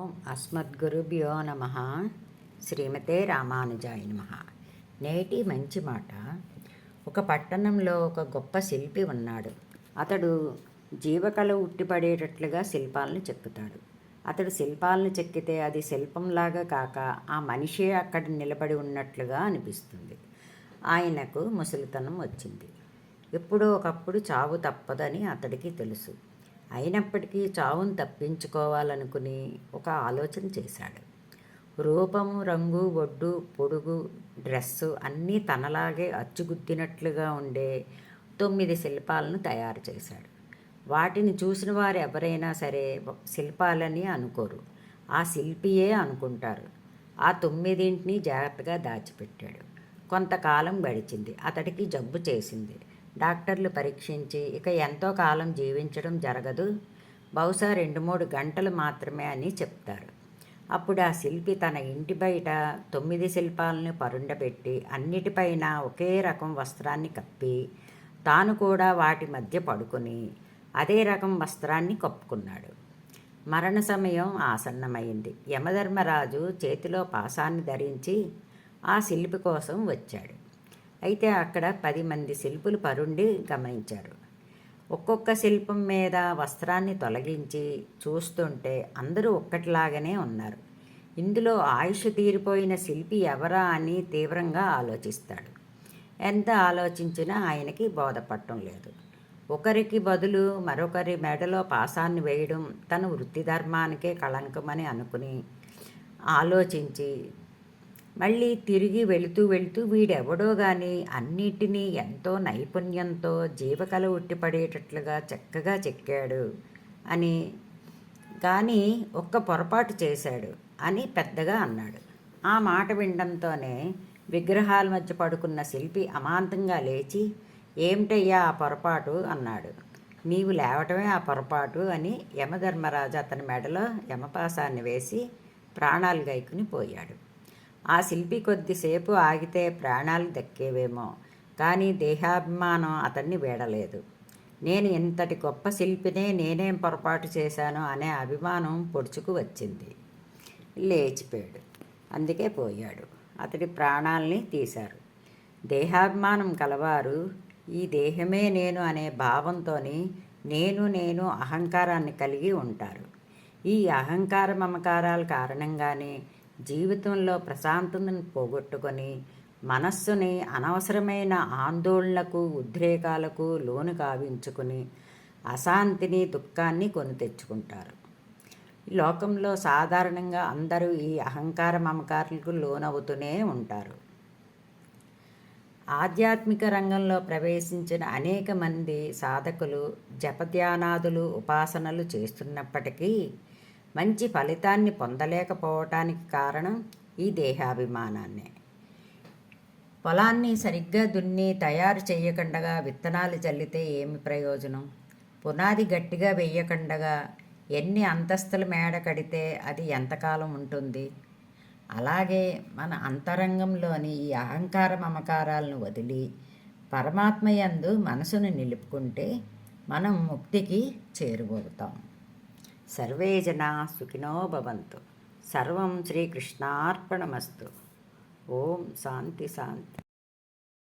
ఓం అస్మద్గురుభ్యో నమ. శ్రీమతే రామానుజాయ నమ. నేటి మంచి మాట. ఒక పట్టణంలో ఒక గొప్ప శిల్పి ఉన్నాడు. అతడు జీవకళ ఉట్టిపడేటట్లుగా శిల్పాలను చెక్కుతాడు. అతడు శిల్పాలను చెక్కితే అది శిల్పంలాగా కాక ఆ మనిషే అక్కడ నిలబడి ఉన్నట్లుగా అనిపిస్తుంది. ఆయనకు ముసలితనం వచ్చింది. ఎప్పుడో ఒకప్పుడు చావు తప్పదని అతడికి తెలుసు. అయినప్పటికీ చావును తప్పించుకోవాలనుకుని ఒక ఆలోచన చేశాడు. రూపము, రంగు, ఒడ్డు, పొడుగు, డ్రెస్సు అన్నీ తనలాగే అచ్చుగుద్దినట్లుగా ఉండే 9 శిల్పాలను తయారు చేశాడు. వాటిని చూసిన వారు ఎవరైనా సరే శిల్పాలని అనుకోరు, ఆ శిల్పియే అనుకుంటారు. ఆ 9ంటిని జాగ్రత్తగా దాచిపెట్టాడు. కొంతకాలం గడిచింది. అతడికి జబ్బు చేసింది. డాక్టర్లు పరీక్షించి ఇక ఎంతో కాలం జీవించడం జరగదు, బహుశా 2-3 గంటలు మాత్రమే అని చెప్తారు. అప్పుడు ఆ శిల్పి తన ఇంటి బయట 9 శిల్పాలను పరుండబెట్టి అన్నిటిపైన ఒకే రకం వస్త్రాన్ని కప్పి తాను కూడా వాటి మధ్య పడుకొని అదే రకం వస్త్రాన్ని కప్పుకున్నాడు. మరణ సమయం ఆసన్నమైంది. యమధర్మరాజు చేతిలో పాశాన్ని ధరించి ఆ శిల్పి కోసం వచ్చాడు. అయితే అక్కడ 10 మంది శిల్పులు పరుండి గమనించారు. ఒక్కొక్క శిల్పం మీద వస్త్రాన్ని తొలగించి చూస్తుంటే అందరూ ఒక్కటిలాగానే ఉన్నారు. ఇందులో ఆయుష్ తీరిపోయిన శిల్పి ఎవరా అని తీవ్రంగా ఆలోచిస్తాడు. ఎంత ఆలోచించినా ఆయనకి బోధపడటం లేదు. ఒకరికి బదులు మరొకరి మెడలో పాశాన్ని వేయడం తన వృత్తి ధర్మానికే కళంకమని అనుకుని ఆలోచించి మళ్ళీ తిరిగి వెళుతూ వీడెవడో కానీ అన్నిటినీ ఎంతో నైపుణ్యంతో జీవకళ ఉట్టిపడేటట్లుగా చక్కగా చెక్కాడు అని, కానీ ఒక్క పొరపాటు చేశాడు అని పెద్దగా అన్నాడు. ఆ మాట వినడంతోనే విగ్రహాల మధ్య పడుకున్న శిల్పి అమాంతంగా లేచి, ఏమిటయ్యా ఆ పొరపాటు అన్నాడు. నీవు లేవటమే ఆ పొరపాటు అని యమధర్మరాజు అతని మెడలో యమపాశాన్ని వేసి ప్రాణాలు గైకుని పోయాడు. ఆ శిల్పి కొద్దిసేపు ఆగితే ప్రాణాలు దక్కేవేమో, కానీ దేహాభిమానం అతన్ని వీడలేదు. నేను ఇంతటి గొప్ప శిల్పినే నేనేం పొరపాటు చేశాను అనే అభిమానం పొడుచుకు వచ్చింది. లేచిపోయాడు. అందుకే పోయాడు. అతడి ప్రాణాల్ని తీశారు. దేహాభిమానం కలవారు ఈ దేహమే నేను అనే భావంతో నేను అహంకారాన్ని కలిగి ఉంటారు. ఈ అహంకార మమకారాల కారణంగానే జీవితంలో ప్రశాంతతను పోగొట్టుకొని మనస్సుని అనవసరమైన ఆందోళనలకు, ఉద్రేకాలకు లోను కావించుకుని అశాంతిని, దుఃఖాన్ని కొని తెచ్చుకుంటారు. ఈ లోకంలో సాధారణంగా అందరూ ఈ అహంకార మమకారాలకు లోనవుతూనే ఉంటారు. ఆధ్యాత్మిక రంగంలో ప్రవేశించిన అనేక మంది సాధకులు జపధ్యానాదులు, ఉపాసనలు చేస్తున్నప్పటికీ మంచి ఫలితాన్ని పొందలేకపోవటానికి కారణం ఈ దేహాభిమానాన్నే. పొలాన్ని సరిగ్గా దున్ని తయారు చేయకుండా విత్తనాలు చల్లితే ఏమి ప్రయోజనం? పునాది గట్టిగా వేయకుండా ఎన్ని అంతస్తుల మేడ కడితే అది ఎంతకాలం ఉంటుంది? అలాగే మన అంతరంగంలోని ఈ అహంకార మమకారాలను వదిలి పరమాత్మయందు మనసును నిలుపుకుంటే మనం ముక్తికి చేరువవుతాం. సర్వే జనా సుఖినో భవంతు. సర్వం శ్రీకృష్ణార్పణమస్తు. ఓం శాంతి శాంతి.